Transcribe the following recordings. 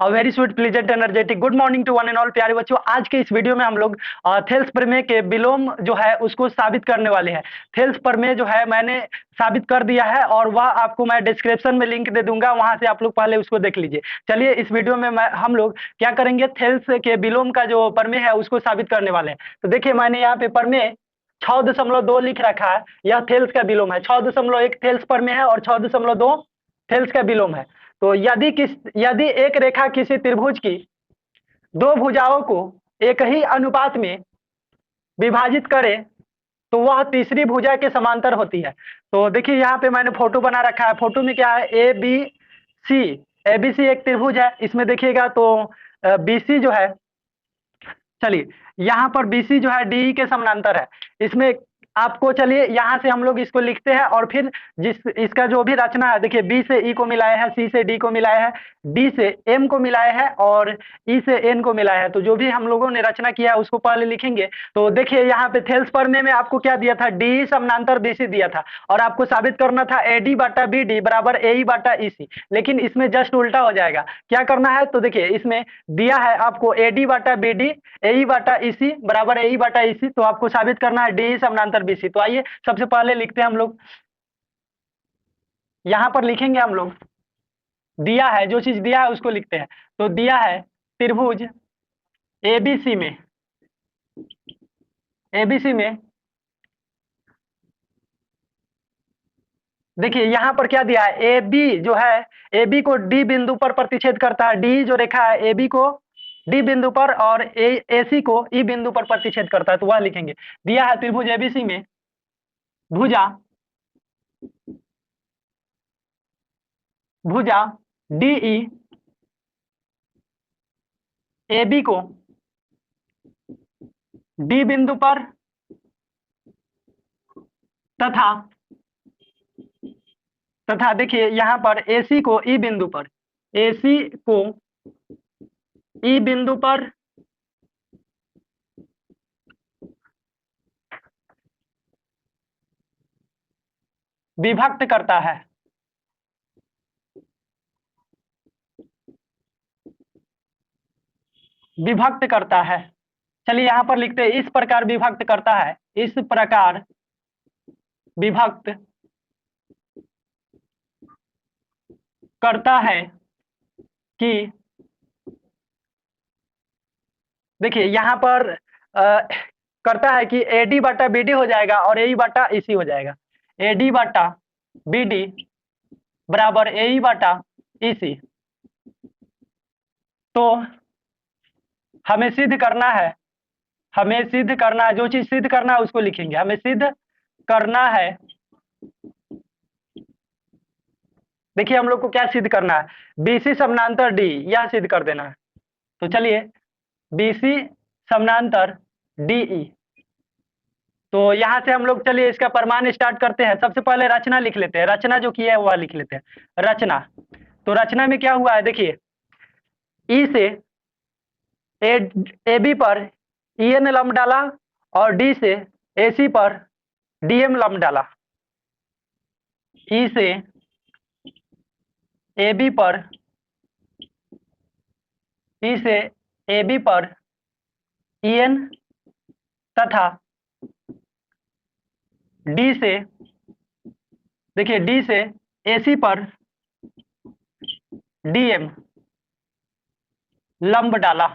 Very sweet pleasant energetic good morning to one and all प्यारे बच्चों। आज के इस वीडियो में हम लोग थेल्स प्रमेय के विलोम जो है उसको साबित करने वाले हैं। थेल्स प्रमेय जो है मैंने साबित कर दिया है और वह आपको मैं डिस्क्रिप्शन में लिंक दे दूंगा, वहां से आप लोग पहले उसको देख लीजिए। चलिए इस वीडियो में हम लोग क्या करेंगे, थेल्स के विलोम का जो प्रमेय है उसको साबित करने वाले हैं। तो देखिए मैंने यहाँ पे प्रमेय 6.2 लिख रखा है। यह थेल्स का विलोम है। 6.1 थेल्स प्रमेय है और 6.2 थेल्स का विलोम है। तो यदि एक रेखा किसी त्रिभुज की दो भुजाओं को एक ही अनुपात में विभाजित करे तो वह तीसरी भुजा के समांतर होती है। तो देखिए यहाँ पे मैंने फोटो बना रखा है। फोटो में क्या है, सी ए बी सी एक त्रिभुज है। इसमें देखिएगा तो बी सी जो है, चलिए यहाँ पर बीसी जो है डी के समानांतर है। इसमें आपको, चलिए यहाँ से हम लोग इसको लिखते हैं और फिर जिस इसका जो भी रचना है, देखिए बी से ई को मिलाया है, सी से डी को मिलाया है, डी से एम को मिलाया है और ई से एन को मिलाया है। तो जो भी हम लोगों ने रचना किया है उसको पहले लिखेंगे। तो देखिए यहाँ पे थेल्स प्रमेय में आपको क्या दिया था, डी समानांतर बीसी दिया था और आपको साबित करना था ए डी बाटा बी डी बराबर ए ई बाटा ई सी। लेकिन इसमें जस्ट उल्टा हो जाएगा। क्या करना है, तो देखिए इसमें दिया है आपको ए डी बाटा बी डी ए ई बाटा ई सी बराबर ए ई बाटा ई सी। तो आपको साबित करना है डी समानांतर बी सी। तो आइए सबसे पहले लिखते हैं हम लोग, यहां पर लिखेंगे हम लोग, दिया है जो चीज दिया है उसको लिखते हैं। तो दिया है त्रिभुज एबीसी में, एबीसी में देखिए यहां पर क्या दिया है, ए बी जो है, ए बी को डी बिंदु पर प्रतिच्छेद करता है। डी जो रेखा है ए बी को डी बिंदु पर और ए सी को ई बिंदु पर प्रतिच्छेद करता है। तो वह लिखेंगे। दिया है त्रिभुज एबीसी में भुजा भुजा डीई ए बी को डी बिंदु पर तथा तथा देखिए यहां पर एसी को ई बिंदु पर, एसी को ई बिंदु पर विभक्त करता है। विभक्त करता है। चलिए यहां पर लिखते हैं इस प्रकार विभक्त करता है, इस प्रकार विभक्त करता है कि, देखिए यहां पर करता है कि ए डी बाटा बी डी हो जाएगा और ए ई बाटा ई सी हो जाएगा। ए डी बाटा बी डी बराबर ए ई बाटा ई सी। तो हमें सिद्ध करना है, हमें सिद्ध करना है, जो चीज सिद्ध करना है उसको लिखेंगे। हमें सिद्ध करना है, देखिए हम लोग को क्या सिद्ध करना है, बीसी समानांतर डी, यह सिद्ध कर देना है। तो चलिए बीसी समानांतर डीई। तो यहां से हम लोग, चलिए इसका प्रमाण स्टार्ट करते हैं। सबसे पहले रचना लिख लेते हैं, रचना जो किया है वह लिख लेते हैं। रचना, तो रचना में क्या हुआ है, देखिए ई से ए बी पर ई एन लंब डाला और डी से ए सी पर डी एम लंब डाला। ई से ए बी पर, ई से ए बी पर ई एन तथा डी से, देखिए डी से ए सी पर डी एम लंब डाला।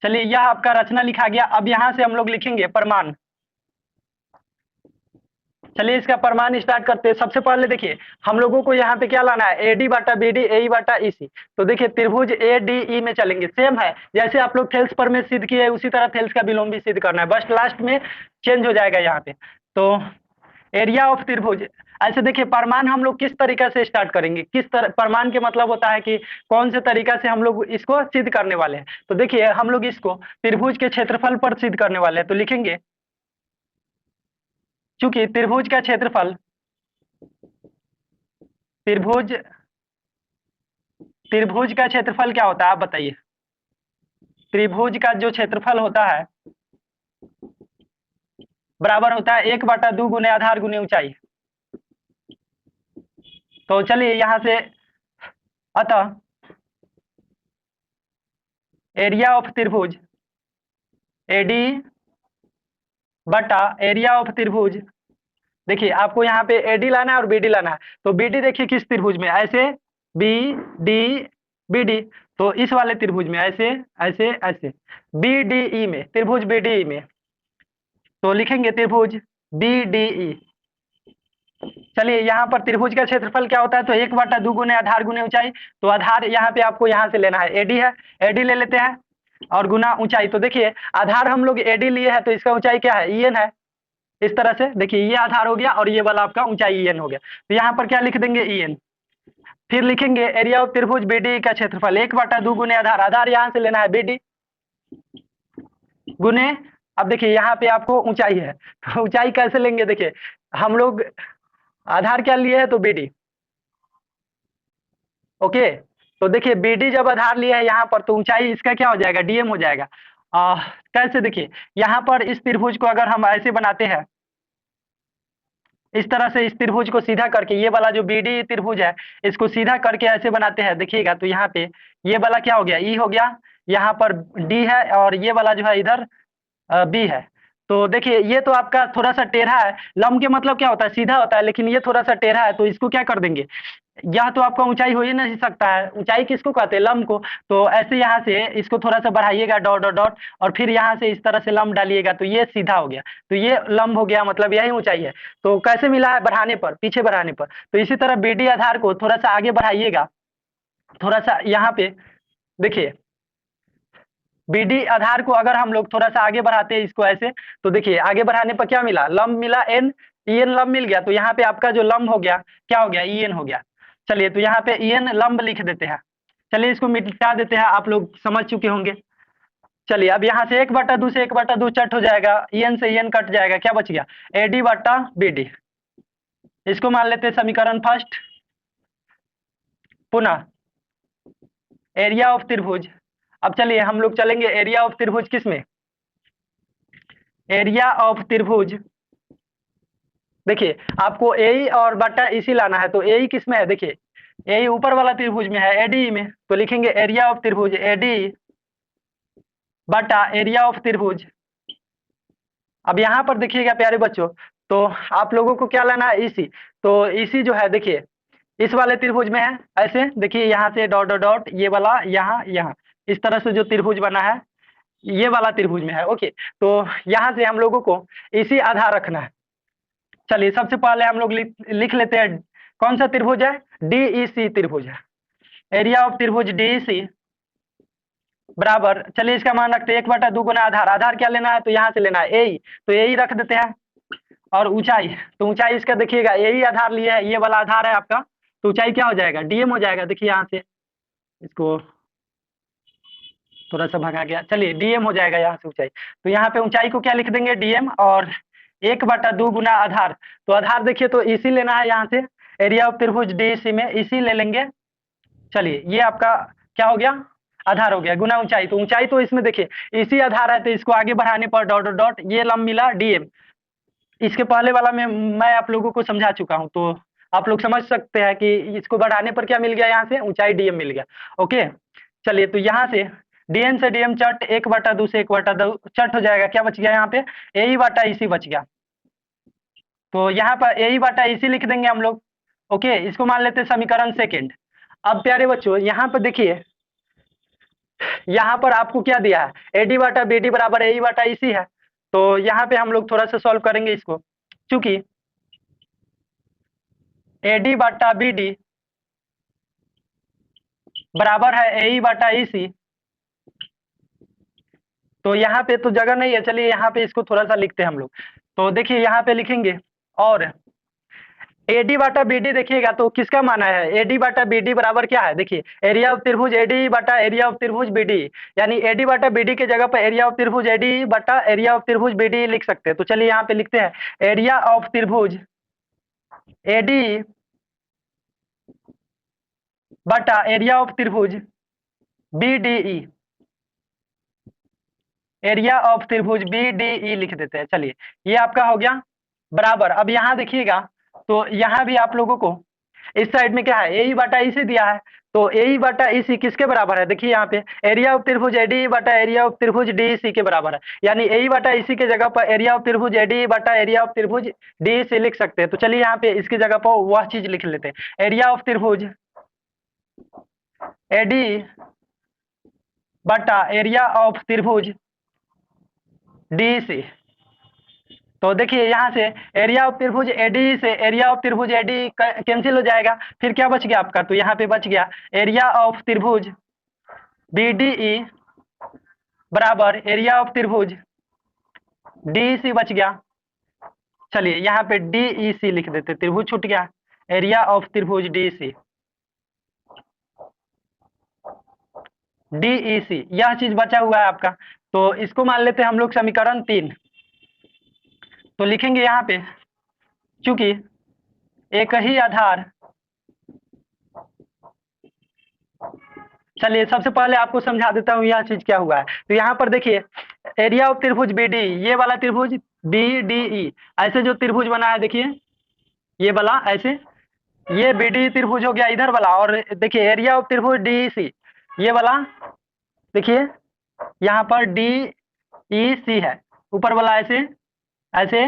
चलिए यह आपका रचना लिखा गया। अब यहां से हम लोग लिखेंगे प्रमाण। चलिए इसका प्रमाण स्टार्ट करते हैं। सबसे पहले देखिए हम लोगों को यहाँ पे क्या लाना है, ए डी बाटा बी डी ए ई बाटा ई सी। तो देखिए त्रिभुज ए डी ई में चलेंगे, सेम है जैसे आप लोग थेल्स पर में सिद्ध किए उसी तरह थेल्स का विलोम भी सिद्ध करना है, बस लास्ट में चेंज हो जाएगा यहाँ पे। तो एरिया ऑफ त्रिभुज, ऐसे देखिए प्रमाण हम लोग किस तरीका से स्टार्ट करेंगे, किस तरह प्रमाण के मतलब होता है कि कौन से तरीका से हम लोग इसको सिद्ध करने वाले हैं। तो देखिए हम लोग इसको त्रिभुज के क्षेत्रफल पर सिद्ध करने वाले हैं। तो लिखेंगे चूंकि त्रिभुज त्रिभुज का क्षेत्रफल क्या होता है आप बताइए। त्रिभुज का जो क्षेत्रफल होता है बराबर होता है 1/2 गुने आधार गुने ऊंचाई। तो चलिए यहाँ से अतः एरिया ऑफ त्रिभुज एडी बटा एरिया ऑफ त्रिभुज, देखिए आपको यहाँ पे एडी लाना है और बीडी लाना है। तो बीडी देखिए किस त्रिभुज में, ऐसे बी डी बीडी, तो इस वाले त्रिभुज में ऐसे ऐसे ऐसे बीडीई में, त्रिभुज बीडीई में, तो लिखेंगे त्रिभुज बीडीई। चलिए यहाँ पर त्रिभुज का क्षेत्रफल क्या होता है, तो 1/2 गुने आधार गुने ऊंचाई। तो आधार यहाँ पे आपको यहाँ से लेना है, एडी है, एडी ले लेते हैं और गुना ऊंचाई। तो देखिए आधार हम लोग एडी लिए हैं तो इसका ऊंचाई क्या है, ईएन है। इस तरह से देखिए ये आधार हो गया और ये वाला आपका ऊंचाई ईएन हो गया। तो यहाँ पर क्या लिख देंगे, ईएन। फिर लिखेंगे एरिया ऑफ त्रिभुज बीडी का क्षेत्रफल 1/2 गुने आधार, आधार यहाँ से लेना है बीडी गुने, अब देखिए यहाँ पे आपको ऊंचाई है, तो ऊंचाई कैसे लेंगे, देखिए हम लोग आधार क्या लिए है तो बीडी, ओके। तो देखिए बीडी जब आधार लिया है यहाँ पर, तो ऊंचाई इसका क्या हो जाएगा, डीएम हो जाएगा। कैसे, देखिए यहाँ पर इस त्रिभुज को अगर हम ऐसे बनाते हैं, इस तरह से इस त्रिभुज को सीधा करके, ये वाला जो बीडी त्रिभुज है इसको सीधा करके ऐसे बनाते हैं, देखिएगा तो यहाँ पे ये वाला क्या हो गया, ई हो गया, यहाँ पर डी है और ये वाला जो है इधर बी है। तो देखिए ये तो आपका थोड़ा सा टेढ़ा है, लंब के मतलब क्या होता है, सीधा होता है, लेकिन ये थोड़ा सा टेढ़ा है, तो इसको क्या कर देंगे, यह तो आपका ऊंचाई हो ही नहीं सकता है, ऊंचाई किसको कहते हैं, लंब को। तो ऐसे यहाँ से इसको थोड़ा सा बढ़ाइएगा, डॉट डॉट डॉट, और फिर यहाँ से इस तरह से लंब डालिएगा, तो ये सीधा हो गया, तो ये लंब हो गया, मतलब यही ऊंचाई है। तो कैसे मिला है, बढ़ाने पर, पीछे बढ़ाने पर। तो इसी तरह बीडी आधार को थोड़ा सा आगे बढ़ाइएगा, थोड़ा सा यहाँ पे देखिए बीडी आधार को अगर हम लोग थोड़ा सा आगे बढ़ाते हैं इसको ऐसे, तो देखिए आगे बढ़ाने पर क्या मिला, लंब मिला एन, ईएन लंब मिल गया। तो यहाँ पे आपका जो लंब हो गया क्या हो गया, ईएन हो गया। चलिए तो यहाँ पे ईएन लंब लिख देते हैं, चलिए इसको मिटा देते हैं, आप लोग समझ चुके होंगे। चलिए अब यहाँ से 1/2 से 1/2 चट हो जाएगा, ईएन से ईएन कट जाएगा, क्या बच गया, एडी बटा बीडी। इसको मान लेते हैं समीकरण फर्स्ट। पुनः एरिया ऑफ त्रिभुज, अब चलिए हम लोग चलेंगे एरिया ऑफ त्रिभुज किस में, एरिया ऑफ त्रिभुज, देखिए आपको एई और बटा इसी लाना है। तो एई किस में है, देखिए एई ऊपर वाला त्रिभुज में है, एडी में, तो लिखेंगे एरिया ऑफ त्रिभुज एडी बटा एरिया ऑफ त्रिभुज। अब यहाँ पर देखिएगा प्यारे बच्चों, तो आप लोगों को क्या लाना है, इसी। तो इसी जो है देखिए इस वाले त्रिभुज में है, ऐसे देखिए यहाँ से डॉट डॉट डॉट, ये वाला यहाँ यहाँ, इस तरह से जो त्रिभुज बना है ये वाला त्रिभुज में है, ओके। तो यहाँ से हम लोगों को इसी आधार रखना है। चलिए सबसे पहले हम लोग लिख लेते हैं, कौन सा त्रिभुज है, डीईसी त्रिभुज है, एरिया ऑफ त्रिभुज डीईसी बराबर, चलिए इसका मान रखते हैं 1/2 गुना आधार, आधार क्या लेना है, तो यहाँ से लेना है एई, तो एई रख देते हैं, और ऊंचाई, तो ऊंचाई इसका देखिएगा एई आधार लिए है, ये वाला आधार है आपका, तो ऊंचाई क्या हो जाएगा, डीएम हो जाएगा। देखिए यहाँ से इसको थोड़ा सा भगा गया, चलिए डीएम हो जाएगा यहाँ से ऊंचाई। तो यहाँ पे ऊंचाई को क्या लिख देंगे, डीएम, और 1/2 गुना आधार, तो आधार देखिए तो इसी लेना है, यहाँ से एरिया ऑफ त्रिभुज डीसी में इसी ले लेंगे। चलिए ये आपका क्या हो गया, आधार हो गया, गुना ऊंचाई, तो ऊंचाई तो इसमें देखिए इसी आधार है, तो इसको आगे बढ़ाने पर डॉट डॉट डॉट, ये लंब मिला डीएम। इसके पहले वाला में मैं आप लोगों को समझा चुका हूँ, तो आप लोग समझ सकते हैं कि इसको बढ़ाने पर क्या मिल गया, यहाँ से ऊंचाई डीएम मिल गया, ओके। चलिए तो यहाँ से डीएम से डीएम चट, 1/2 से 1/2 चट हो जाएगा, क्या बच गया यहाँ पे, एई बटा इसी बच गया। तो यहाँ पर एई बटा इसी लिख देंगे हम लोग, ओके। इसको मान लेते हैं समीकरण सेकेंड। अब प्यारे बच्चों यहाँ पर देखिए, यहाँ पर आपको क्या दिया है, एडी बटा बीडी बराबर एई बटा इसी है। तो यहाँ पे हम लोग थोड़ा सा सॉल्व करेंगे इसको, चूंकि एडी बटा बीडी बराबर है एई बटा इसी, तो यहाँ पे तो जगह नहीं है, चलिए यहाँ पे इसको थोड़ा सा लिखते हैं हम लोग। तो देखिए यहाँ पे लिखेंगे, और एडी बटा बीडी देखिएगा तो किसका माना है, एडी बटा बीडी बराबर क्या है, देखिए एरिया ऑफ त्रिभुज एडी बटा एरिया ऑफ त्रिभुज बीडी, यानी एडी बटा बीडी के जगह पर एरिया ऑफ त्रिभुज एडी बटा एरिया ऑफ त्रिभुज बीडी लिख सकते हैं। तो चलिए यहाँ पे लिखते हैं एरिया ऑफ त्रिभुज एडी बटा एरिया ऑफ त्रिभुज बीडीई, एरिया ऑफ त्रिभुज बीडीई लिख देते हैं। चलिए ये आपका हो गया बराबर। अब यहाँ देखिएगा तो यहाँ भी आप लोगों को इस साइड में क्या है, ए ई बटा ई सी दिया है, तो ए ई बटा ई सी किसके बराबर है, देखिए यहाँ पे एरिया ऑफ त्रिभुज एडी बटा एरिया ऑफ त्रिभुज डी सी के बराबर है, यानी ए ई बटा ई सी के जगह पर एरिया ऑफ त्रिभुज एडी बटा एरिया ऑफ त्रिभुज डी सी लिख सकते हैं। तो चलिए यहाँ पे इसकी जगह पर वह चीज लिख लेते हैं, एरिया ऑफ त्रिभुज एडी बटा एरिया ऑफ त्रिभुज डी सी। तो देखिए यहाँ से एरिया ऑफ त्रिभुज एडी से एरिया ऑफ त्रिभुज एडी कैंसिल हो जाएगा, फिर क्या बच गया आपका, तो यहाँ पे बच गया एरिया ऑफ त्रिभुज बीडीई बराबर एरिया ऑफ त्रिभुज डीसी बच गया। चलिए यहाँ पे डीईसी लिख देते, त्रिभुज छूट गया, एरिया ऑफ त्रिभुज डीसी डीईसी, यह चीज बचा हुआ है आपका। तो इसको मान लेते हैं हम लोग समीकरण 3। तो लिखेंगे यहाँ पे, चूंकि एक ही आधार, चलिए सबसे पहले आपको समझा देता हूँ यह चीज क्या हुआ है। तो यहाँ पर देखिए एरिया ऑफ त्रिभुज बीडी, ये वाला त्रिभुज बीडीई, ऐसे जो त्रिभुज बना है देखिए ये वाला ऐसे, ये बीडी त्रिभुज हो गया इधर वाला, और देखिए एरिया ऑफ त्रिभुज डीसी ये वाला, देखिए यहाँ पर डी ई सी है, ऊपर वाला ऐसे ऐसे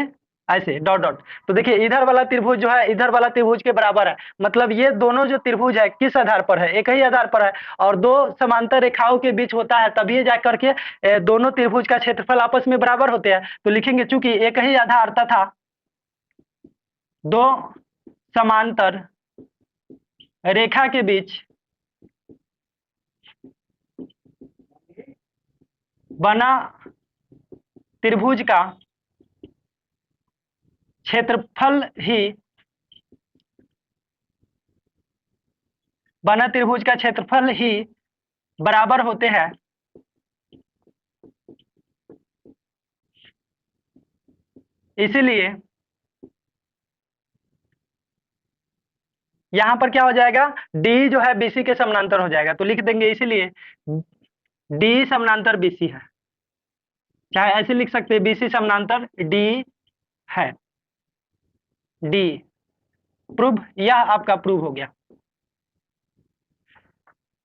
ऐसे डॉट डॉट। तो देखिए इधर वाला त्रिभुज जो है इधर वाला त्रिभुज के बराबर है, मतलब ये दोनों जो त्रिभुज है किस आधार पर है, एक ही आधार पर है, और दो समांतर रेखाओं के बीच होता है तभी जा करके दोनों त्रिभुज का क्षेत्रफल आपस में बराबर होते हैं। तो लिखेंगे चूंकि एक ही आधार तथा दो समांतर रेखा के बीच बना त्रिभुज का क्षेत्रफल ही बना त्रिभुज का क्षेत्रफल ही बराबर होते हैं, इसीलिए यहां पर क्या हो जाएगा, डी जो है बीसी के समानांतर हो जाएगा। तो लिख देंगे इसीलिए डी समानांतर बीसी है, चाहे ऐसे लिख सकते हैं बीसी समानांतर डी है, डी प्रूव, यह आपका प्रूव हो गया।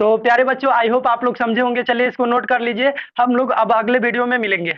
तो प्यारे बच्चों आई होप आप लोग समझे होंगे, चलिए इसको नोट कर लीजिए, हम लोग अब अगले वीडियो में मिलेंगे।